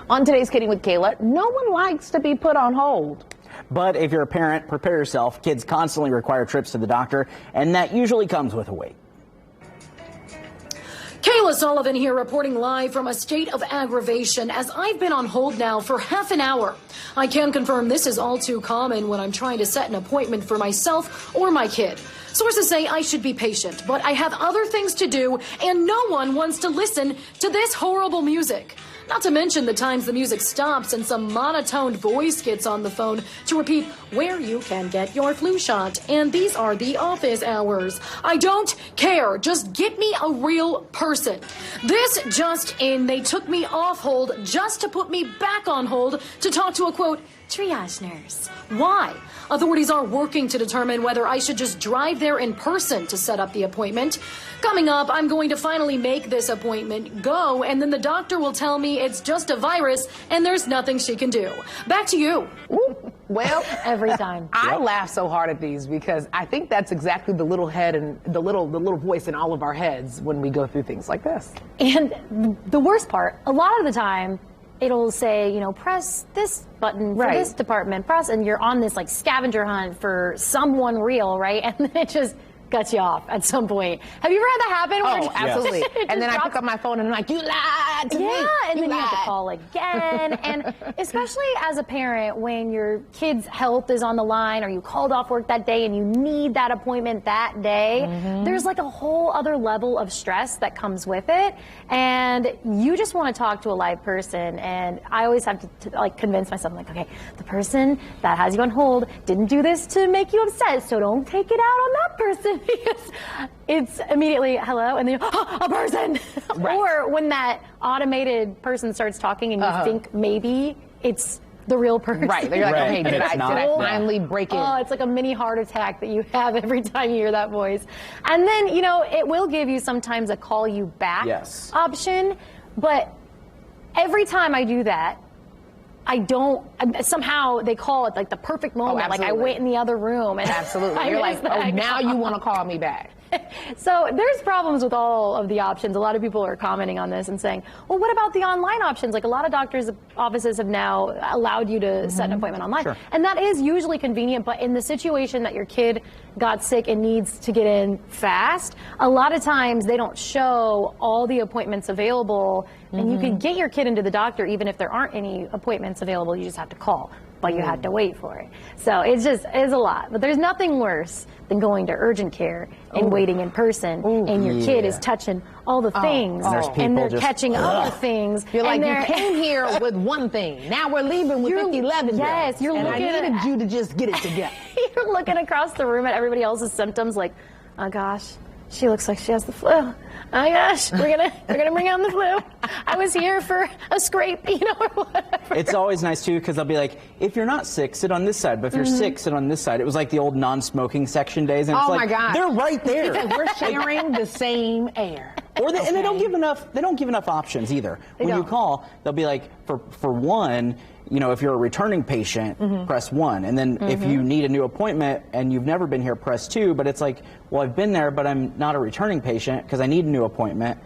On today's Kidding with Kayla, no one likes to be put on hold. But if you're a parent, prepare yourself. Kids constantly require trips to the doctor, and that usually comes with a wait. Kayla Sullivan here reporting live from a state of aggravation as I've been on hold now for half an hour. I can confirm this is all too common when I'm trying to set an appointment for myself or my kid. Sources say I should be patient, but I have other things to do and no one wants to listen to this horrible music. Not to mention the times the music stops and some monotoned voice gets on the phone to repeat where you can get your flu shot. And these are the office hours. I don't care. Just get me a real person. This just in, they took me off hold just to put me back on hold to talk to a, quote, triage nurse. Why? Authorities are working to determine whether I should just drive there in person to set up the appointment. Coming up, I'm going to finally make this appointment go, and then the doctor will tell me it's just a virus and there's nothing she can do. Back to you. Well, Every time. I laugh so hard at these because I think that's exactly the little head and the little voice in all of our heads when we go through things like this. And the worst part, a lot of the time, it'll say, you know, press this button for this department, press, and you're on this like scavenger hunt for someone real, right? And then it just cuts you off at some point. Have you ever had that happen? Oh, absolutely. And then I pick up my phone and I'm like, you lied to me. Yeah, and then you have to lied. call again. And especially as a parent, when your kid's health is on the line or you called off work that day and you need that appointment that day, there's like a whole other level of stress that comes with it. And you just want to talk to a live person. And I always have to like convince myself, like, okay, the person that has you on hold didn't do this to make you upset, so don't take it out on that person. Because it's immediately hello, and then a person. Right. Or when that automated person starts talking and you think maybe it's the real person. Right. They're like, okay, did I finally break in? Oh, it's like a mini heart attack that you have every time you hear that voice. And then, you know, it will give you sometimes a call you back option, but every time I do that, somehow they call it like the perfect moment. Like I went in the other room. And Absolutely. You're like, oh, now you want to call me back. So there's problems with all of the options. A lot of people are commenting on this and saying, well, what about the online options? Like a lot of doctors' offices have now allowed you to set an appointment online. Sure. And that is usually convenient, but in the situation that your kid got sick and needs to get in fast, a lot of times they don't show all the appointments available, and you can get your kid into the doctor even if there aren't any appointments available. You just have to call, but you have to wait for it. So it's a lot. But there's nothing worse than going to urgent care and waiting in person, and your kid is touching all the things, and they're catching other things. You're like, you came here with one thing. Now we're leaving with 50-11. Yes, you're looking I needed you to just get it together. You're looking across the room at everybody else's symptoms like, oh gosh, she looks like she has the flu. Oh my gosh, we're gonna bring on the flu. I was here for a scrape, you know, or whatever. It's always nice too, because they'll be like, if you're not sick, sit on this side. But if you're sick, sit on this side. It was like the old non-smoking section days, and it's Oh like, my God, they're right there. We're sharing the same air. Or and they don't give enough. They don't give enough options either. When you call, they'll be like, for one, you know, if you're a returning patient, press 1, and then if you need a new appointment and you've never been here, press 2. But it's like, well, I've been there, but I'm not a returning patient because I need a new appointment.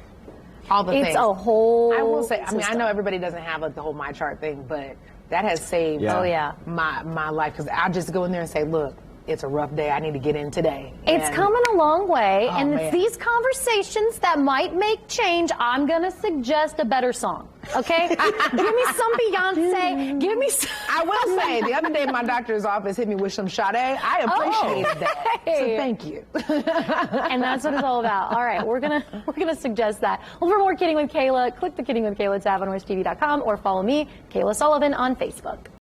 All the things. It's a whole. I will say, I mean, I system. know everybody doesn't have like the whole My Chart thing, but that has saved my life, because I'll just go in there and say, look, it's a rough day. I need to get in today. It's coming a long way, and man. it's these conversations that might make change. I'm going to suggest a better song, okay? Give me some Beyonce. Give me some... I will say, the other day my doctor's office hit me with some Sade. I appreciated that. So thank you. And that's what it's all about. All right, we're gonna suggest that. Well, for more Kidding with Kayla, click the Kidding with Kayla tab on OrangeTV.com or follow me, Kayla Sullivan, on Facebook.